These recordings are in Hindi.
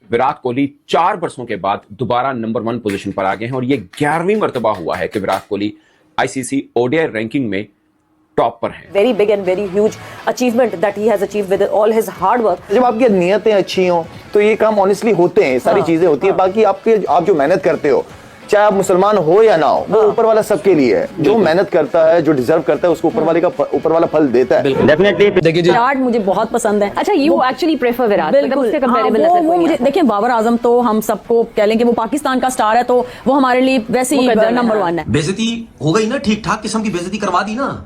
विराट कोहली 4 बरसों के बाद दोबारा नंबर 1 पोजीशन पर आ गए हैं और ये 11वीं मर्तबा हुआ है कि Virat Kohli ICC ODI ranking में टॉप पर हैं। Very big and very huge achievement that he has achieved with all his hard work. जब आपकी नियतें अच्छी हों तो ये काम ऑनेस्टली होते हैं, सारी चीजें होती है। बाकी आप जो मेहनत करते हो, चाहे आप मुसलमान हो या ना हो, वो ऊपर वाला सबके लिए है। जो मेहनत करता है, जो डिजर्व करता है, उसको ऊपर वाला फल देता है। डेफिनेटली देखिए जी, विराट मुझे बहुत पसंद है। अच्छा, you actually prefer विराट? बिल्कुल, उसके कंपैरेबल हाँ, वो मुझे देखिए, बाबर आजम तो हम सबको कह लें कि वो पाकिस्तान का स्टार है, तो वो हमारे लिए वैसे ही नंबर 1 है। बेइज्जती हो गई ना, ठीक ठाक किस्म की बेइज्जती करवा दी ना,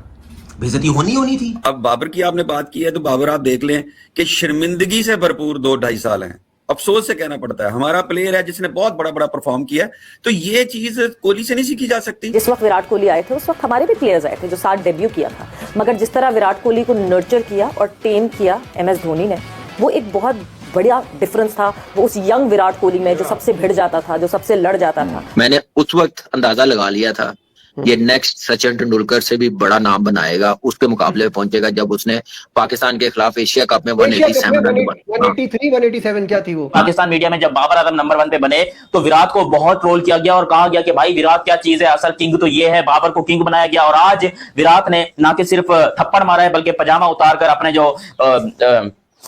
बेइज्जती होनी थी। अब बाबर की आपने बात की है तो बाबर आप देख लें कि शर्मिंदगी से भरपूर 2-2.5 साल हैं। अफसोस से कहना पड़ता है, हमारा प्लेयर है जिसने बहुत बड़ा परफॉर्म किया, तो ये चीज कोहली से नहीं सीखी जा सकती। जिस वक्त विराट कोहली आए थे उस वक्त हमारे भी प्लेयर्स आए थे जो साथ डेब्यू किया था, मगर जिस तरह विराट कोहली को नर्चर किया और टेम किया एमएस धोनी ने, वो एक बहुत बढ़िया डिफरेंस था। वो उस यंग विराट कोहली में जो सबसे भिड़ जाता था, जो सबसे लड़ जाता था। मैंने उस वक्त अंदाजा लगा लिया था ये नेक्स्ट सचिन तेंदुलकर से भी बड़ा नाम बनाएगा, उसके मुकाबले में पहुंचेगा जब उसने पाकिस्तान के खिलाफ एशिया कप में 187 क्या थी वो। पाकिस्तान मीडिया में जब बाबर आजम नंबर 1 पे बने तो विराट को बहुत ट्रोल किया गया और कहा गया कि भाई विराट क्या चीज है, असल किंग तो ये है। बाबर को किंग बनाया गया और आज विराट ने ना कि सिर्फ थप्पड़ मारा है बल्कि पजामा उतार कर अपने जो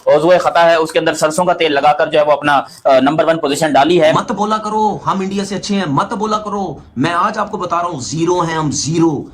औज़ुए खता है उसके अंदर सरसों का तेल लगाकर जो है वो अपना नंबर 1 पोजीशन डाली है। मत बोला करो हम इंडिया से अच्छे हैं, मत बोला करो। मैं आज आपको बता रहा हूं, जीरो हैं हम, जीरो।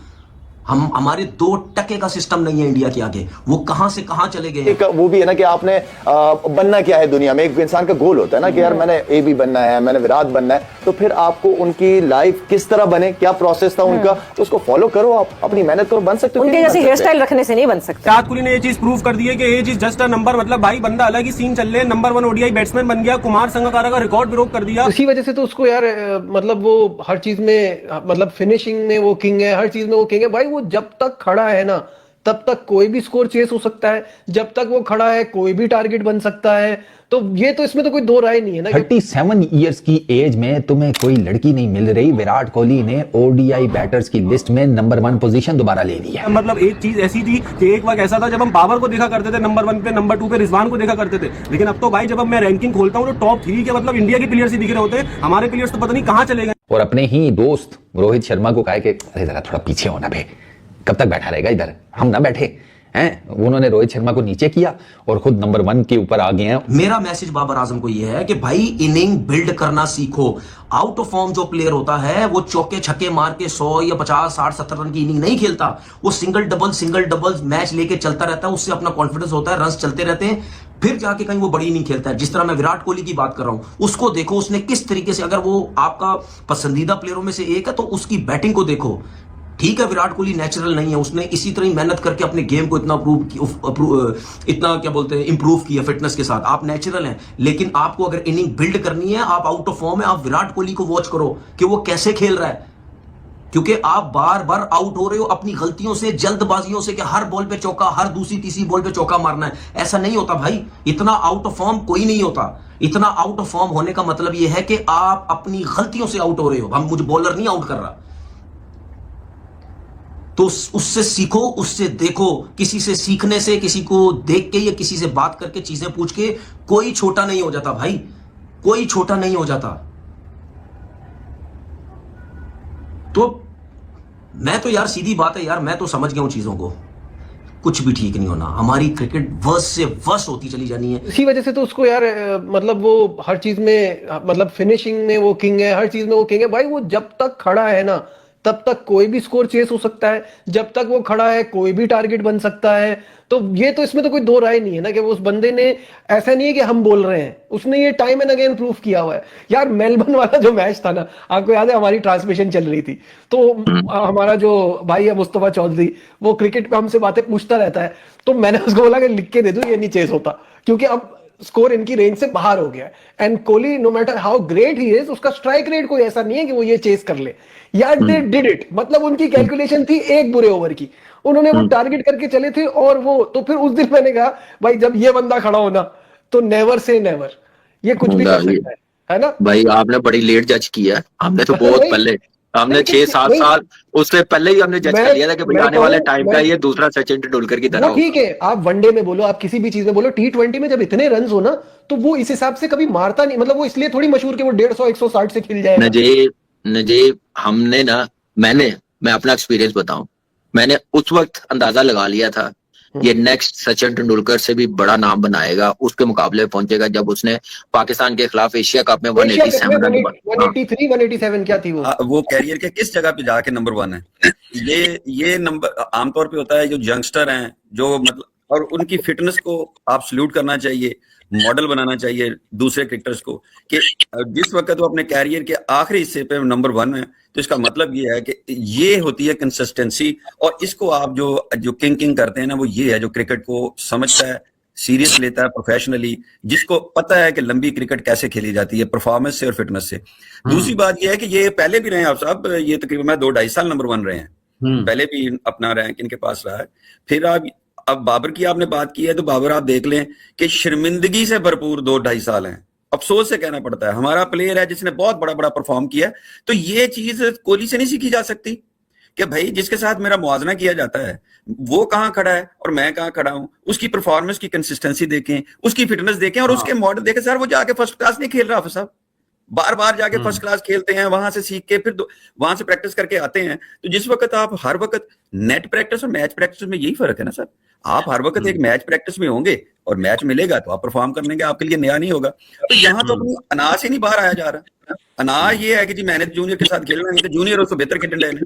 हमारे 2% का सिस्टम नहीं है इंडिया के आगे। वो कहां से कहां चले गए। वो भी है ना कि आपने बनना क्या है दुनिया में। एक इंसान का गोल होता है ना कि यार मैंने AB बनना है, मैंने विराट बनना है, तो फिर आपको उनकी लाइफ किस तरह बने, क्या प्रोसेस था उनका, तो उसको फॉलो करो, आप अपनी मेहनत करो, बन सकते हो। उनके जैसे हेयर स्टाइल रखने से नहीं बन सकते। विराट कोहली ने ये चीज प्रूव कर दी है कि ये चीज जस्ट अ नंबर, मतलब भाई बंदा अलग ही सीन चल रहे हैं। नंबर 1 ODI बैट्समैन बन गया, कुमार संगकारा का रिकॉर्ड ब्रेक कर दिया। इसी वजह से तो उसको यार मतलब वो हर चीज में, मतलब फिनिशिंग में वो किंग है, हर चीज में वो किंग है भाई। वो जब तक खड़ा है ना तब तक कोई भी स्कोर चेस हो सकता है, जब तक वो खड़ा है कोई भी टारगेट बन सकता है। तो ये तो इसमें तो कोई दो राय नहीं है ना। 37 इयर्स की एज में तुम्हें कोई लड़की नहीं मिल रही। विराट कोहली ने ODI बैटर्स की लिस्ट में नंबर 1 पोजीशन दोबारा ले ली है। मतलब एक चीज ऐसी थी कि एक वक्त ऐसा था जब हम बाबर को देखा करते थे नंबर 1 पे, नंबर 2 पे रिजवान को देखा करते थे, लेकिन अब तो भाई जब मैं रैंकिंग खोलता हूँ तो टॉप 3 के मतलब इंडिया के प्लेयर्स ही दिख रहे होते हैं। हमारे प्लेयर्स तो पता नहीं कहाँ चले गए। और अपने ही दोस्त रोहित शर्मा को कहा कि अरे जरा थोड़ा पीछे होना बे, कब तक बैठा रहेगा इधर, हम ना बैठे हैं। उन्होंने रोहित शर्मा को नीचे किया और खुद नंबर 1 के ऊपर आ गए हैं। मेरा मैसेज बाबर आजम को यह है कि भाई इनिंग बिल्ड करना सीखो। आउट ऑफ फॉर्म जो प्लेयर होता है वो चौके छक्के मार के 100 या 50, 60, 70 रन की इनिंग नहीं खेलता। वो सिंगल डबल मैच लेके चलता रहता है, उससे अपना कॉन्फिडेंस होता है, रन चलते रहते हैं, फिर जाके कहीं वो बड़ी इनिंग खेलता है। जिस तरह मैं विराट कोहली की बात कर रहा हूं, उसको देखो उसने किस तरीके से, अगर वो आपका पसंदीदा प्लेयरों में से एक है तो उसकी बैटिंग को देखो। ठीक है, विराट कोहली नेचुरल नहीं है, उसने इसी तरह ही मेहनत करके अपने गेम को इतना क्या बोलते हैं इंप्रूव किया फिटनेस के साथ। आप नेचुरल हैं, लेकिन आपको अगर इनिंग बिल्ड करनी है, आप आउट ऑफ फॉर्म है, आप विराट कोहली को वॉच करो कि वो कैसे खेल रहा है। क्योंकि आप बार बार आउट हो रहे हो अपनी गलतियों से, जल्दबाजियों से, कि हर बॉल पे चौका, हर दूसरी तीसरी बॉल पे चौका मारना है। ऐसा नहीं होता भाई, इतना आउट ऑफ फॉर्म कोई नहीं होता। इतना आउट ऑफ फॉर्म होने का मतलब यह है कि आप अपनी गलतियों से आउट हो रहे हो। हम मुझे बॉलर नहीं आउट कर रहा, तो उससे सीखो, उससे देखो। किसी से सीखने से, किसी को देख के या किसी से बात करके, चीजें पूछ के कोई छोटा नहीं हो जाता भाई, कोई छोटा नहीं हो जाता। तो मैं तो यार सीधी बात है यार, मैं तो समझ गया हूं चीजों को। कुछ भी ठीक नहीं होना, हमारी क्रिकेट वर्स्ट से वर्स्ट होती चली जानी है। इसी वजह से तो उसको यार मतलब वो हर चीज में, मतलब फिनिशिंग में वो किंग है, हर चीज में वो किंग है भाई। वो जब तक खड़ा है ना तब तक कोई भी स्कोर चेस हो सकता है, जब तक वो खड़ा है कोई भी टारगेट बन सकता है। तो ये तो इसमें तो कोई दो राय नहीं है ना कि उस बंदे ने, ऐसा नहीं है कि हम बोल रहे हैं, उसने ये टाइम एंड अगेन प्रूफ किया हुआ है। यार मेलबर्न वाला जो मैच था ना, आपको याद है हमारी ट्रांसमिशन चल रही थी, तो हमारा जो भाई है मुस्तफा चौधरी, वो क्रिकेट पे हमसे बातें पूछता रहता है, तो मैंने उसको बोला कि लिख के दे दूं, ये नहीं चेस होता, क्योंकि अब स्कोर इनकी रेंज से बाहर हो गया है। And Kohli no matter how great he is, उसका स्ट्राइक रेट कोई ऐसा नहीं है कि वो ये चेस कर ले। यार दे डिड इट, मतलब उनकी कैलकुलेशन थी एक बुरे ओवर की, उन्होंने वो टारगेट करके चले थे। और वो तो फिर उस दिन मैंने कहा भाई जब ये बंदा खड़ा हो ना तो नेवर से नेवर, ये कुछ भी कर सकता है ना। भाई आपने बड़ी लेट जज किया, हमने तो बहुत पहले हमने नहीं, 6-7 नहीं, साल उससे पहले ही हमने जज कर लिया था कि भाई मैं आने वाले कहूं- टाइम मैं- का ये दूसरा सचिन तेंदुलकर की तरह वो हो। ठीक है, आप वनडे में बोलो, आप किसी भी चीज में बोलो, T20 में जब इतने रन हो ना, तो वो इस हिसाब से कभी मारता नहीं, मतलब वो इसलिए थोड़ी मशहूर कि वो 150 160 से खेल जाएगा। नजीब हमने ना मैं अपना एक्सपीरियंस बताऊं, मैंने उस वक्त अंदाजा लगा लिया था ये नेक्स्ट सचिन तेंदुलकर से भी बड़ा नाम बनाएगा, उसके मुकाबले में पहुंचेगा जब उसने पाकिस्तान के खिलाफ एशिया कप में एशिया कप में 187 रन 183 187 क्या थी वो? वो कैरियर के किस जगह पे जाके नंबर 1 है। ये नंबर आमतौर पे होता है जो यंगस्टर हैं, जो मतलब, और उनकी फिटनेस को आप सल्यूट करना चाहिए, मॉडल बनाना चाहिए दूसरे क्रिकेटर्स को कि जिस वक्त वो अपने कैरियर के आखिरी हिस्से पे नंबर 1 है, तो इसका मतलब ये है कि ये होती है कंसिस्टेंसी। और इसको आप जो किंग करते हैं ना, वो ये है जो क्रिकेट को समझता है, सीरियस लेता है प्रोफेशनली, जिसको पता है कि लंबी क्रिकेट कैसे खेली जाती है परफॉर्मेंस से और फिटनेस से। दूसरी बात यह है कि ये पहले भी रहे हैं आप साहब, ये तकरीबन 2-2.5 साल नंबर 1 रहे हैं, पहले भी अपना रैंक इनके पास रहा है। फिर अब बाबर की आपने बात की है, तो बाबर आप देख लें कि शर्मिंदगी से भरपूर 2-2.5 साल हैं। अफसोस से कहना पड़ता है, हमारा प्लेयर है जिसने बहुत बड़ा बड़ा परफॉर्म किया है, तो ये चीज कोहली से नहीं सीखी जा सकती कि भाई जिसके साथ मेरा मुआवजा किया जाता है वो कहां खड़ा है और मैं कहां खड़ा हूं, उसकी परफॉर्मेंस की कंसिस्टेंसी देखें, उसकी फिटनेस देखें और उसके मॉडल देखें। सर वो जाके फर्स्ट क्लास नहीं खेल रहा साहब, बार बार जाके फर्स्ट क्लास खेलते हैं, वहां से सीख के फिर वहां से प्रैक्टिस करके आते हैं। तो जिस वक्त आप हर वक्त नेट प्रैक्टिस और मैच प्रैक्टिस में यही फर्क है ना सर, आप हर वक्त एक मैच प्रैक्टिस में होंगे और मैच मिलेगा तो आप परफॉर्म करने के आपके लिए नया नहीं होगा। तो यहाँ तो अपनी अनाज ही नहीं बाहर आया जा रहा। अनाज ये है कि जी मैंने जूनियर के साथ खेलना है, तो जूनियर उसको बेहतर क्रिकेट ले लें।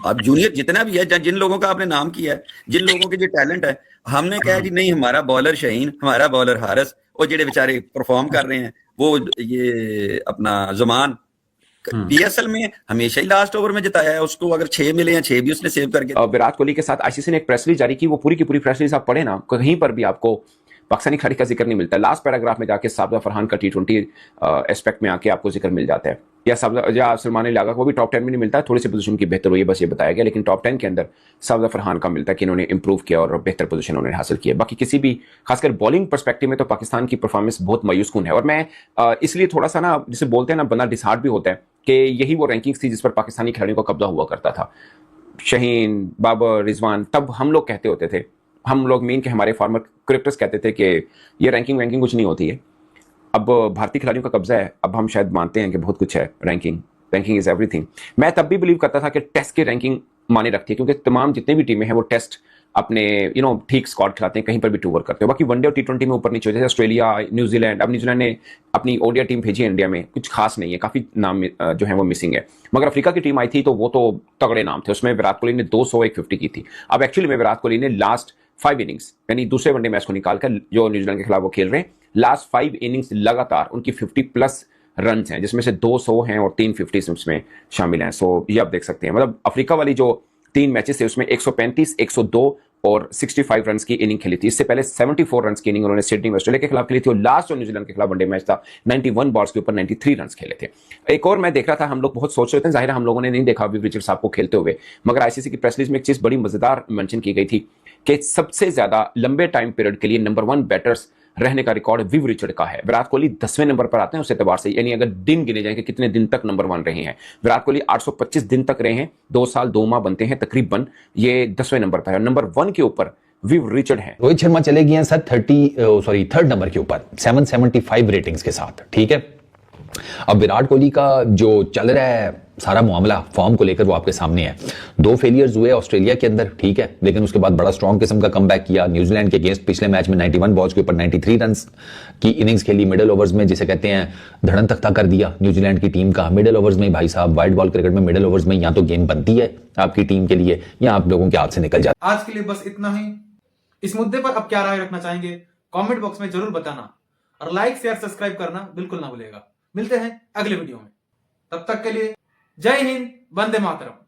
अब जूनियर जितना भी है, जिन लोगों का आपने नाम किया है, जिन लोगों के जो टैलेंट है, हमने कहा जी नहीं हमारा बॉलर शाहीन, हमारा बॉलर हारिस, वो जेडे बेचारे परफॉर्म कर रहे हैं, वो ये अपना ज़मान पीएसएल में हमेशा ही लास्ट ओवर में जिताया है उसको, अगर 6 मिले या 6 भी उसने सेव करके। विराट कोहली के साथ आईसीसी ने एक प्रेस रिलीज जारी की, वो पूरी की पूरी प्रेस रिलीज आप पढ़े ना, कहीं पर भी आपको पाकिस्तानी खिलाड़ी का जिक्र नहीं मिलता। लास्ट पैराग्राफ में जाके साबदा फरहान का T20 एस्पेक्ट में आके आपको जिक्र मिल जाता है, या सलमान अली लागा को भी टॉप 10 में नहीं मिलता है, थोड़ी सी पोजीशन की बेहतर हुई है बस ये बताया गया, लेकिन टॉप 10 के अंदर साबदा फरहान का मिलता है कि इन्होंने इंप्रूव किया और बेहतर पोजीशन उन्होंने हासिल किया। बाकी किसी भी खासकर बॉलिंग पर्सपेक्टिव में तो पाकिस्तान की परफॉर्मेंस बहुत मायूस कुन है। और मैं इसलिए थोड़ा सा ना, जिसे बोलते हैं ना, बंदा डिसहार्ट भी होता है कि यही वो रैंकिंग्स थी जिस पर पाकिस्तानी खिलाड़ियों का कब्जा हुआ करता था। शहीन, बाबर, रिजवान, तब हम लोग कहते होते थे, हम लोग मीन के हमारे फॉर्मर क्रिकेटर्स कहते थे कि ये रैंकिंग कुछ नहीं होती है। अब भारतीय खिलाड़ियों का कब्जा है, अब हम शायद मानते हैं कि बहुत कुछ है, रैंकिंग इज एवरीथिंग। मैं तब भी बिलीव करता था कि टेस्ट की रैंकिंग माने रखती है, क्योंकि तमाम जितने भी टीमें हैं वो टेस्ट अपने ठीक स्क्वाड खिलाते हैं, कहीं पर भी टूर करते हैं। बाकी वनडे और T20 में ऊपर नीचे, जैसे ऑस्ट्रेलिया, न्यूजीलैंड, अब न्यूजीलैंड ने अपनी ओडीआई टीम भेजी है इंडिया में, कुछ खास नहीं है, काफी नाम जो है वो मिसिंग है। मगर अफ्रीका की टीम आई थी तो वो तो तगड़े नाम थे, उसमें विराट कोहली ने 200-150 की थी। अब एक्चुअली में विराट कोहली ने लास्ट 5 इनिंग्स, यानी दूसरे वनडे मैच को निकालकर जो न्यूजीलैंड के खिलाफ वो खेल रहे हैं, लास्ट 5 इनिंग्स लगातार उनकी 50+ रन हैं, जिसमें से 200 हैं और 3 50 उसमें शामिल हैं। सो ये आप देख सकते हैं, मतलब अफ्रीका वाली जो 3 मैचेस थे उसमें 135, 102 और 65 रन की इनिंग खेली थी। इससे पहले 74 रन की इनिंग उन्होंने सिडनी ऑस्ट्रेलिया के खिलाफ खेली थी, और लास्ट जो न्यूजीलैंड के खिलाफ वनडे मैच था 91 बॉल्स के ऊपर 93 रन खेले थे। एक और मैं देख रहा था, हम लोग बहुत सोच रहे थे, जाहिर है हम लोगों ने नहीं देखा विव रिचर्ड्स साहब को खेलते हुए, मगर आईसीसी की प्रेस रिलीज में एक चीज बड़ी मजेदार मेंशन की गई थी कि सबसे ज्यादा लंबे टाइम पीरियड के लिए नंबर 1 बैटर्स रहने का रिकॉर्ड विव रिचर्ड का है। विराट कोहली 10वें नंबर पर आते हैं उस एतबार से, यानी अगर दिन गिने जाए कि कितने दिन तक नंबर 1 रहे हैं। विराट कोहली 825 दिन तक रहे हैं, 2 साल 2 माह बनते हैं तकरीबन, ये 10वें नंबर पर है। नंबर 1 के ऊपर विव रिचर्ड है। रोहित शर्मा चले गए हैं सर 3rd नंबर के ऊपर 775 रेटिंग्स के साथ, ठीक है। अब विराट कोहली का जो चल रहा है सारा मामला फॉर्म को लेकर वो आपके सामने है। 2 फेलियर्स हुए ऑस्ट्रेलिया के अंदर, ठीक है, लेकिन उसके बाद बड़ा स्ट्रॉन्ग किस्म का कमबैक किया। न्यूजीलैंड के अगेंस्ट पिछले मैच में 91 बॉल्स के ऊपर 93 रन की इनिंग्स खेली, मिडिल ओवर्स में, जिसे कहते हैं धड़न तख्ता कर दिया न्यूजीलैंड की टीम का। मिडिल ओवर्स में भाई साहब, वाइड बॉल क्रिकेट में मिडिल ओवर्स में या तो गेम बनती है आपकी टीम के लिए या आप लोगों के हाथ से निकल जाती है। आज के लिए बस इतना ही। इस मुद्दे पर अब क्या राय रखना चाहेंगे कमेंट बॉक्स में जरूर बताना, और लाइक शेयर सब्सक्राइब करना बिल्कुल ना भूलिएगा। मिलते हैं अगले वीडियो में, तब तक के लिए जय हिंद, वंदे मातरम।